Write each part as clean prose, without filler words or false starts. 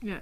Yeah.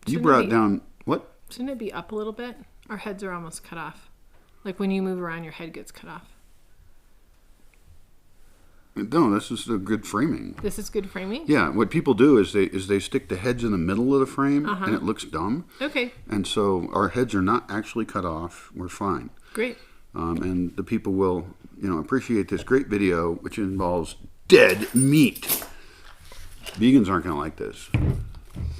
You brought down what? Shouldn't it be up a little bit? Our heads are almost cut off. Like when you move around, your head gets cut off. No, this is a good framing. This is good framing? Yeah, what people do is they stick the heads in the middle of the frame, and it looks dumb. Okay. And so our heads are not actually cut off. We're fine. Great. And the people will, appreciate this great video, which involves dead meat. Vegans aren't going to like this.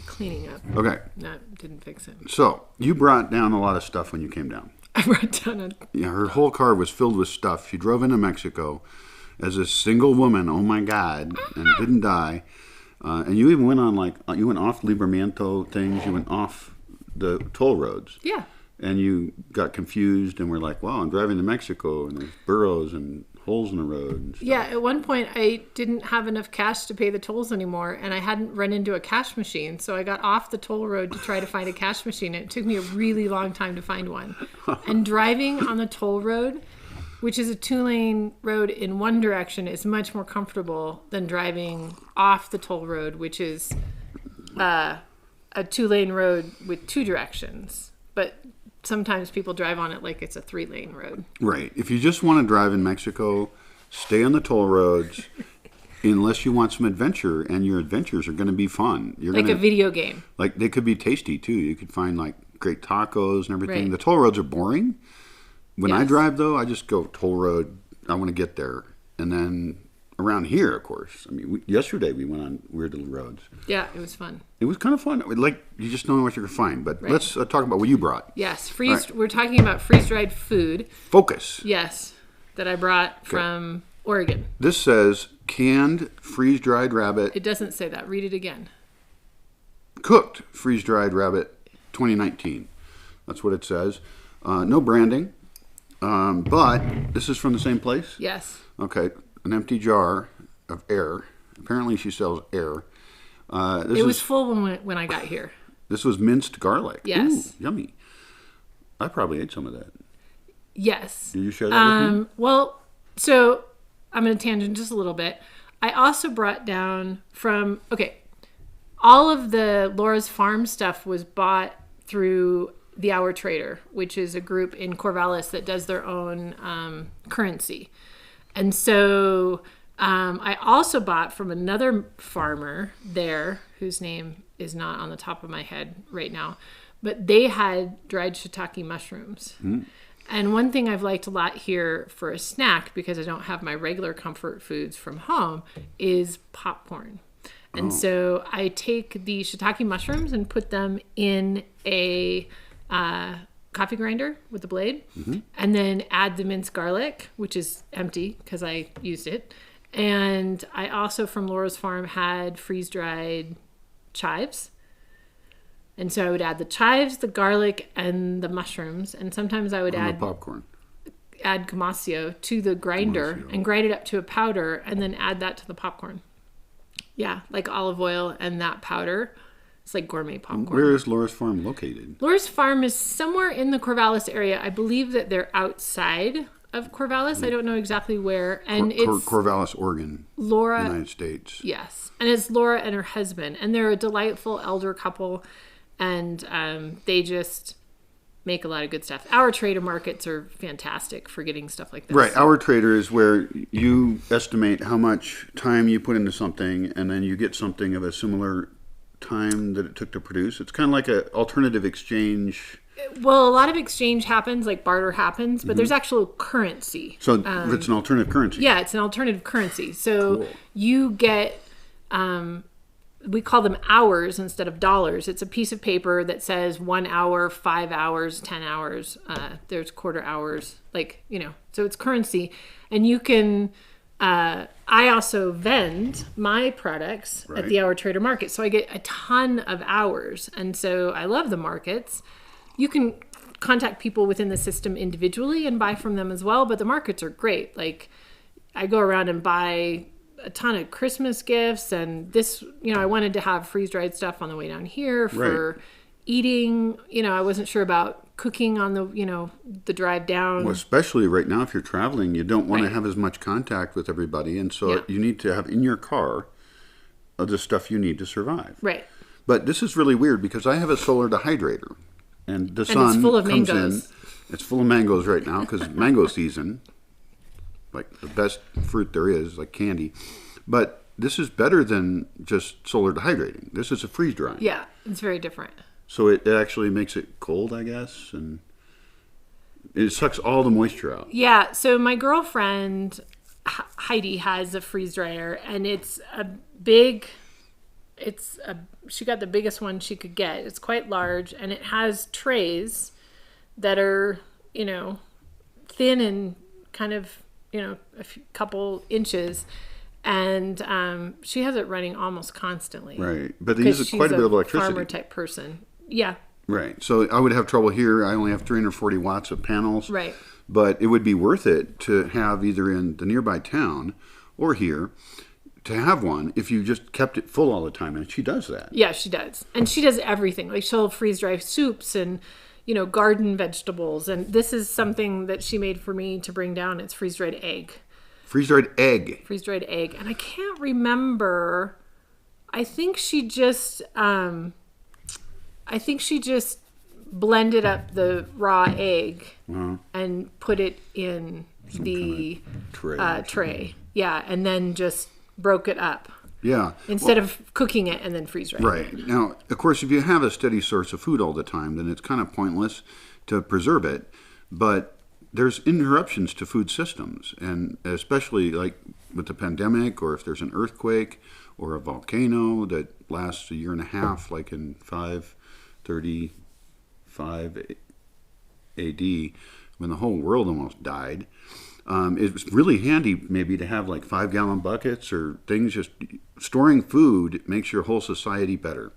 Cleaning up. Okay. No, didn't fix it. So you brought down a lot of stuff when you came down. I brought down a... Yeah, her whole car was filled with stuff. She drove into Mexico as a single woman, oh my God, and didn't die. And you even went on, you went off Libramiento things. You went off the toll roads. Yeah. And you got confused and were like, wow, I'm driving to Mexico, and there's burrows and holes in the road and stuff. Yeah, at one point I didn't have enough cash to pay the tolls anymore, and I hadn't run into a cash machine, so I got off the toll road to try to find a cash machine. It took me a really long time to find one. And driving on the toll road, which is a 2-lane road in one direction, is much more comfortable than driving off the toll road, which is a 2-lane road with 2 directions. But sometimes people drive on it like it's a 3-lane road. Right. If you just want to drive in Mexico, stay on the toll roads unless you want some adventure, and your adventures are going to be fun. You're like a video game. Like they could be tasty too. You could find like great tacos and everything. Right. The toll roads are boring. When I Yes. drive though, I just go toll road. I want to get there. And then around here, of course. I mean, yesterday we went on weird little roads. Yeah, it was fun. It was kind of fun. Like, you just don't know what you're going to find. But Right. let's talk about what you brought. Yes, right. We're talking about freeze-dried food. Focus. Yes, that I brought from Oregon. This says canned freeze-dried rabbit, It doesn't say that. Read it again. cooked freeze-dried rabbit 2019. That's what it says. No branding. But this is from the same place? Yes. Okay. An empty jar of air. Apparently she sells air. It was full when I got here. This was minced garlic. Yes. Ooh, yummy. I probably ate some of that. Yes. Did you share that with me? Well, so I'm going to tangent just a little bit. I also brought down all of the Laura's Farm stuff was bought through the Our Trader, which is a group in Corvallis that does their own currency. And so I also bought from another farmer there, whose name is not on the top of my head right now, but they had dried shiitake mushrooms. And one thing I've liked a lot here for a snack, because I don't have my regular comfort foods from home, is popcorn. And so I take the shiitake mushrooms and put them in a coffee grinder with the blade, and then add the minced garlic, which is empty because I used it. And I also, from Laura's Farm, had freeze-dried chives. And so I would add the chives, the garlic, and the mushrooms. And sometimes I would add popcorn. Add camasio to the grinder and grind it up to a powder, and then add that to the popcorn. Yeah, like olive oil and that powder. It's like gourmet popcorn. Where is Laura's Farm located? Laura's Farm is somewhere in the Corvallis area. I believe that they're outside of Corvallis. I don't know exactly where. And it's Corvallis, Oregon, Laura, United States. Yes. And it's Laura and her husband. And they're a delightful elder couple. And they just make a lot of good stuff. Our trader markets are fantastic for getting stuff like this. Right. Our Trader is where you estimate how much time you put into something, and then you get something of a similar time that it took to produce. It's kind of like an alternative exchange. Well, a lot of exchange happens, like barter happens, but there's actual currency. So it's an alternative currency. Yeah, it's an alternative currency. So Cool. you get, we call them hours instead of dollars. It's a piece of paper that says 1 hour, 5 hours, 10 hours. There's quarter hours, so it's currency. And you can, I also vend my products at the Our Trader Market. So I get a ton of hours. And so I love the markets. You can contact people within the system individually and buy from them as well. But the markets are great. Like, I go around and buy a ton of Christmas gifts, and this, I wanted to have freeze-dried stuff on the way down here for eating. I wasn't sure about cooking on the drive down. Well, especially right now, if you're traveling, you don't want to have as much contact with everybody, and so you need to have in your car the stuff you need to survive. Right. But this is really weird because I have a solar dehydrator, and the And sun it's full of comes mangoes. in. It's full of mangoes right now because mango season, like the best fruit there is, like candy. But this is better than just solar dehydrating. This is a freeze drying. Yeah, it's very different. So it actually makes it cold, I guess, and it sucks all the moisture out. Yeah, so my girlfriend Heidi has a freeze dryer, and it's a big. She got the biggest one she could get. It's quite large, and it has trays that are, thin and kind of, couple inches. And she has it running almost constantly. Right. But they use quite a bit of electricity. Farmer type person. Yeah. Right. So I would have trouble here. I only have 340 watts of panels. Right. But it would be worth it to have either in the nearby town or here to have one if you just kept it full all the time. And she does that. Yeah, she does. And she does everything. Like she'll freeze dry soups and, garden vegetables. And this is something that she made for me to bring down. It's freeze dried egg. Freeze-dried egg. Freeze-dried egg. And I can't remember. I think she just blended up the raw egg and put it in the tray. Yeah, and then just broke it up. Yeah. Instead of cooking it and then freeze drying. Right. Now, of course, if you have a steady source of food all the time, then it's kind of pointless to preserve it. But there's interruptions to food systems, and especially like with the pandemic, or if there's an earthquake or a volcano that lasts a year and a half, like in 535 AD, when the whole world almost died. It was really handy maybe to have like 5-gallon buckets or things. Just storing food makes your whole society better.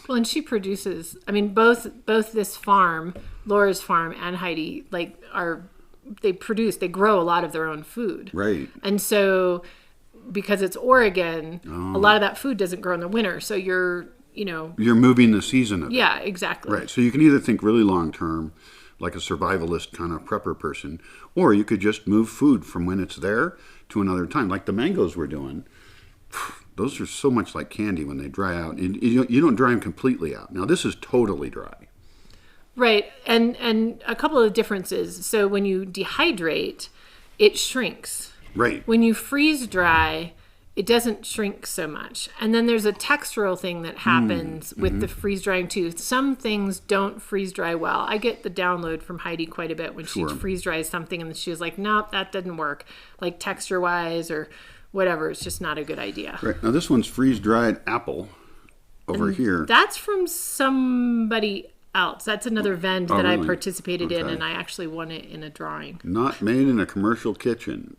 Well, and she produces, both this farm, Laura's farm, and Heidi, they grow a lot of their own food. Right. And so, because it's Oregon, a lot of that food doesn't grow in the winter. So you're moving the season of it. Yeah, exactly. Right. So you can either think really long term, like a survivalist kind of prepper person, or you could just move food from when it's there to another time, like the mangoes we're doing. Those are so much like candy when they dry out. You don't dry them completely out. Now this is totally dry. Right, and a couple of differences. So when you dehydrate, it shrinks. Right. When you freeze dry, it doesn't shrink so much. And then there's a textural thing that happens with the freeze drying too. Some things don't freeze dry well. I get the download from Heidi quite a bit when she freeze dries something and she was like, nope, that didn't work. Like texture wise or whatever, it's just not a good idea. Right. Now this one's freeze dried apple over here. That's from somebody else. That's another vend that really? I participated in, Okay. and I actually won it in a drawing. Not made in a commercial kitchen,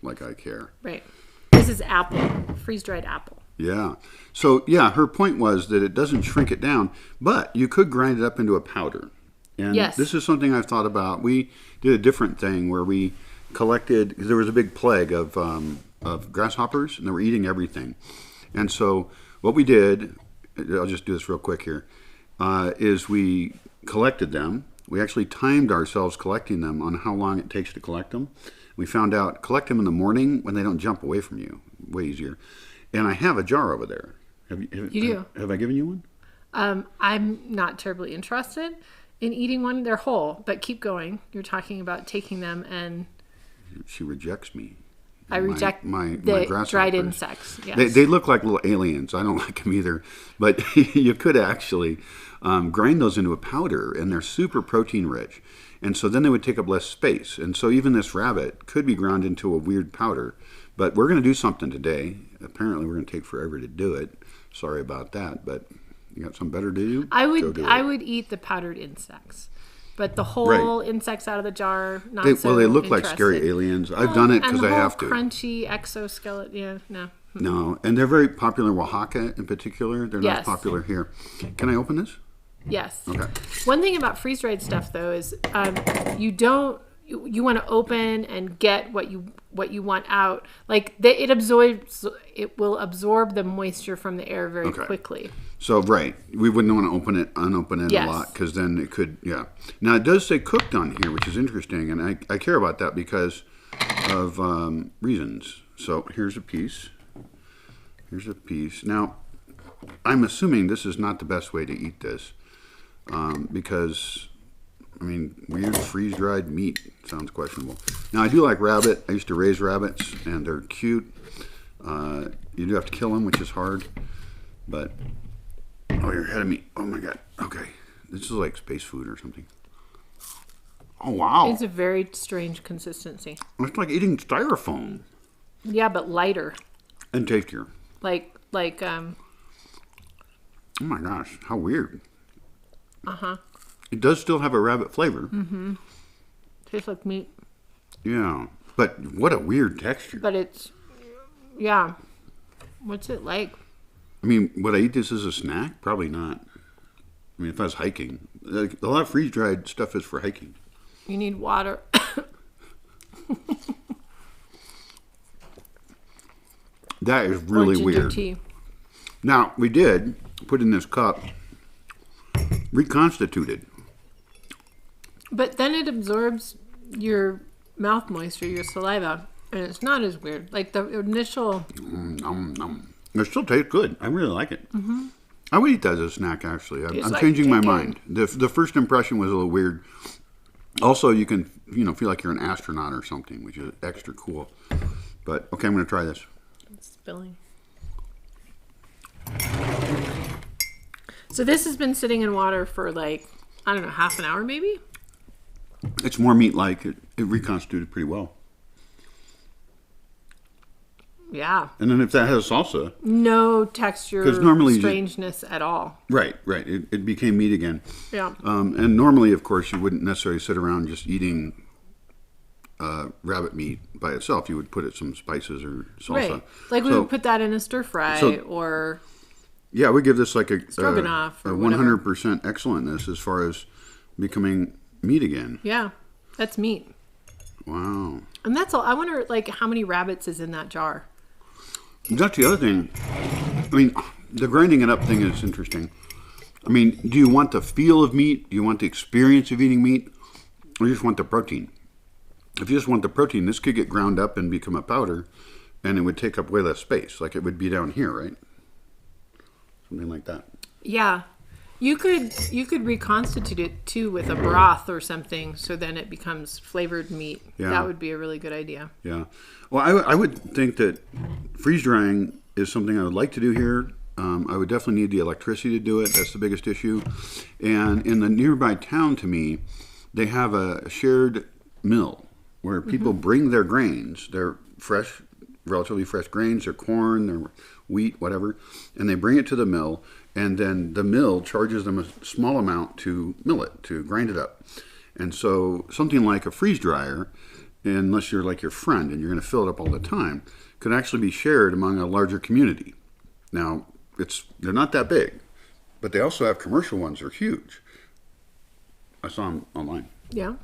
like I care. Right. This is apple, freeze-dried apple. Yeah. So, yeah, her point was that it doesn't shrink it down, but you could grind it up into a powder. And Yes. this is something I've thought about. We did a different thing where we collected, because there was a big plague of grasshoppers, and they were eating everything. And so what we did, I'll just do this real quick here, is we collected them. We actually timed ourselves collecting them on how long it takes to collect them. We found out, collect them in the morning when they don't jump away from you. Way easier. And I have a jar over there. You do? Have I given you one? I'm not terribly interested in eating one. They're whole, but keep going. You're talking about taking them, and She rejects me. I reject my the grasshoppers. dried insects. Yes. They look like little aliens. I don't like them either. But you could actually grind those into a powder, and they're super protein rich. And so then they would take up less space. And so even this rabbit could be ground into a weird powder. But we're going to do something today. Apparently we're going to take forever to do it. Sorry about that. But you got something better to do? I would eat the powdered insects. But the whole insects out of the jar, not so they look like interested. scary aliens. I've done it because I have to. And the whole crunchy exoskeleton, yeah, no. No, and they're very popular in Oaxaca in particular. They're not popular here. Can I open this? Yes. Okay. One thing about freeze-dried stuff, though, is you want to open and get what you want out. Like it will absorb the moisture from the air very quickly. So we wouldn't want to unopen it a lot because then it could, Now it does say cooked on here, which is interesting, and I care about that because of reasons. So here's a piece. Now I'm assuming this is not the best way to eat this because, I mean, weird freeze-dried meat sounds questionable. Now, I do like rabbit. I used to raise rabbits, and they're cute. You do have to kill them, which is hard. But, oh, you're ahead of me. Oh, my God. Okay. This is like space food or something. Oh, wow. It's a very strange consistency. It's like eating styrofoam. Yeah, but lighter. And tastier. Like, oh my gosh, how weird. Uh-huh. It does still have a rabbit flavor. Mm-hmm. Tastes like meat. Yeah, but what a weird texture. But it's, yeah. What's it like? I mean, would I eat this as a snack? Probably not. I mean, if I was hiking. Like, a lot of freeze-dried stuff is for hiking. You need water. That is really weird. Tea. Now, we did put in this cup reconstituted. But then it absorbs your mouth moisture, your saliva, and it's not as weird. Like the initial... It still tastes good. I really like it. Mm-hmm. I would eat that as a snack, actually. I'm like changing my chicken. mind. The first impression was a little weird. Also, you can feel like you're an astronaut or something, which is extra cool. But, okay, I'm going to try this. It's spilling. So this has been sitting in water for like, I don't know, half an hour maybe? It's more meat-like. It reconstituted pretty well. Yeah. And then if that has salsa... No texture, 'cause normally strangeness at all. Right. It became meat again. Yeah. And normally, of course, you wouldn't necessarily sit around just eating rabbit meat by itself. You would put it some spices or salsa. Right. Like we would put that in a stir fry or... Yeah, we give this like a stroganoff or 100% excellentness as far as becoming meat again. Yeah, that's meat. Wow. And that's all. I wonder, like, how many rabbits is in that jar? That's the other thing. I mean, the grinding it up thing is interesting. I mean, do you want the feel of meat? Do you want the experience of eating meat? Or you just want the protein? If you just want the protein, this could get ground up and become a powder, and it would take up way less space. Like it would be down here, right? Something like that. Yeah. You could reconstitute it, too, with a broth or something, so then it becomes flavored meat. Yeah. That would be a really good idea. Yeah. Well, I would think that freeze drying is something I would like to do here. I would definitely need the electricity to do it. That's the biggest issue. And in the nearby town to me, they have a shared mill where people bring their grains, their fresh, relatively fresh grains, their corn, their wheat, whatever, and they bring it to the mill, and then the mill charges them a small amount to mill it, to grind it up. And so something like a freeze dryer, unless you're like your friend and you're going to fill it up all the time, could actually be shared among a larger community. Now, they're not that big, but they also have commercial ones. They're huge. I saw them online. Yeah.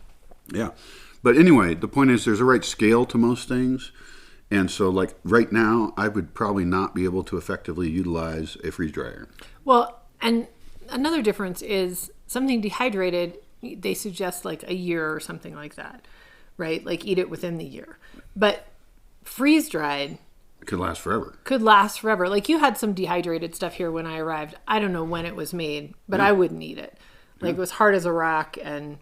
Yeah. But anyway, the point is there's a right scale to most things. And so, like, right now, I would probably not be able to effectively utilize a freeze dryer. Well, and another difference is something dehydrated, they suggest like a year or something like that, right? Like eat it within the year. But freeze dried It could last forever. could last forever. Like you had some dehydrated stuff here when I arrived. I don't know when it was made, but I wouldn't eat it. Like it was hard as a rock, and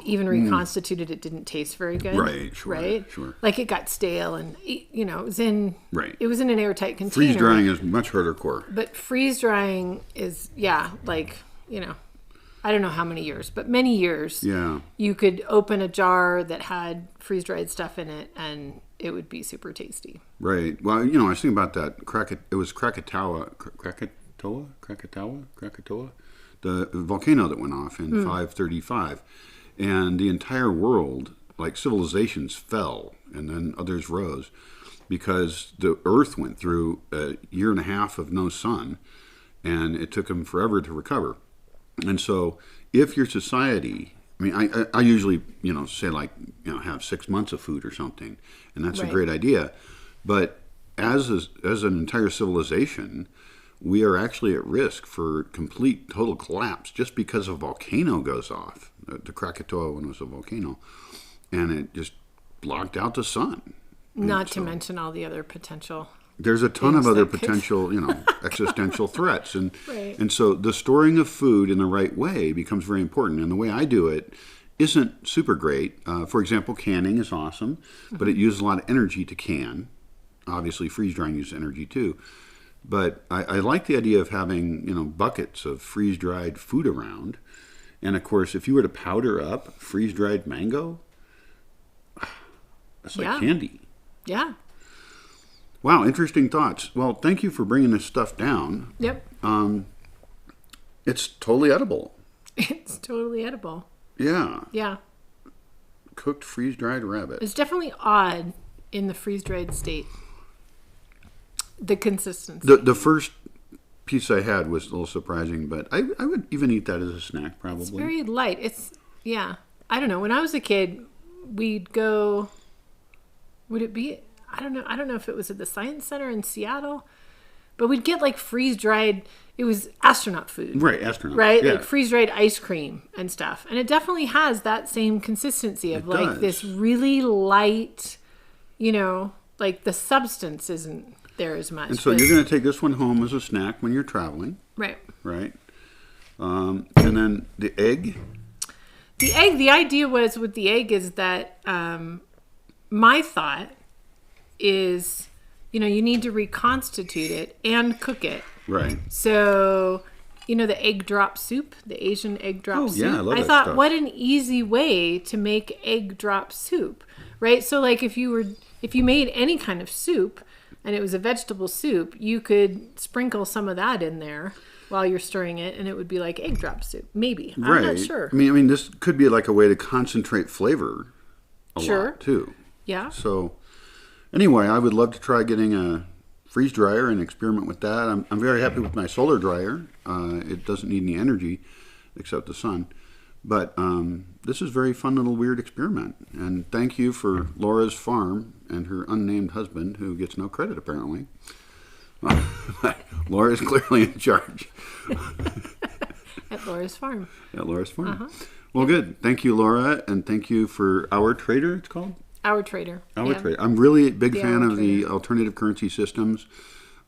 even reconstituted, it didn't taste very good. Right, sure. Right? Sure. Like it got stale, and it was in Right. It was in an airtight container. Freeze drying is much harder core. But freeze drying is, like, I don't know how many years, but many years. Yeah. You could open a jar that had freeze dried stuff in it, and it would be super tasty. Right. Well, I was thinking about that. It was Krakatoa, the volcano that went off in 535. And the entire world, like civilizations, fell, and then others rose, because the Earth went through a year and a half of no sun, and it took them forever to recover. And so, if your society, I mean, I usually, say like, have 6 months of food or something, and that's Right. a great idea. But as an entire civilization, we are actually at risk for complete, total collapse just because a volcano goes off. The Krakatoa one was a volcano, and it just blocked out the sun. Not to mention all the other potential there's a ton things of other that could- potential, existential threats. And Right. and so the storing of food in the right way becomes very important. And the way I do it isn't super great. For example, canning is awesome, but it uses a lot of energy to can. Obviously, freeze drying uses energy too. But I like the idea of having, buckets of freeze-dried food around. And of course, if you were to powder up freeze-dried mango, that's like Yeah. candy. Yeah. Wow, interesting thoughts. Well, thank you for bringing this stuff down. Yep. It's totally edible. It's totally edible. Yeah, Yeah. cooked freeze-dried rabbit. It's definitely odd in the freeze-dried state. The consistency. The first piece I had was a little surprising, but I would even eat that as a snack probably. It's very light. Yeah. I don't know. When I was a kid, we'd go. Would it be? I don't know. I don't know if it was at the Science Center in Seattle, but we'd get like freeze-dried. It was astronaut food. Right, astronaut. Right? Yeah. Like freeze-dried ice cream and stuff. And it definitely has that same consistency of It like does. this really light, like the substance isn't there as much. And so but- you're going to take this one home as a snack when you're traveling, Right. right? And then the egg. The idea was with the egg is that my thought is, you need to reconstitute it and cook it. Right. So, the egg drop soup, the Asian egg drop Oh, soup. yeah, I love that thought, stuff. what an easy way to make egg drop soup, right? So, like, if you made any kind of soup and it was a vegetable soup, you could sprinkle some of that in there while you're stirring it, and it would be like egg drop soup. Maybe. I'm Right. not sure. I mean, this could be like a way to concentrate flavor a Sure. lot too. Yeah. So, anyway, I would love to try getting a freeze dryer and experiment with that. I'm very happy with my solar dryer. It doesn't need any energy except the sun. But this is a very fun little weird experiment. And thank you for Laura's farm and her unnamed husband, who gets no credit apparently. Laura's clearly in charge At Laura's farm. at Laura's farm. Well, good. Thank you, Laura, and thank you for Our Trader, it's called? Our trader. Our Yeah. Trader. I'm really a big The fan Our of the Trader. alternative currency systems.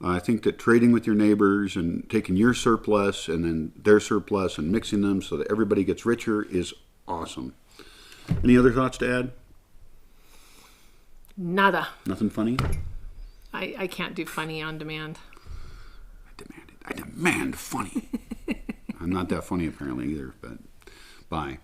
I think that trading with your neighbors and taking your surplus and then their surplus and mixing them so that everybody gets richer is awesome. Any other thoughts to add? Nada. Nothing funny? I can't do funny on demand. I demand funny. I'm not that funny apparently either, but bye.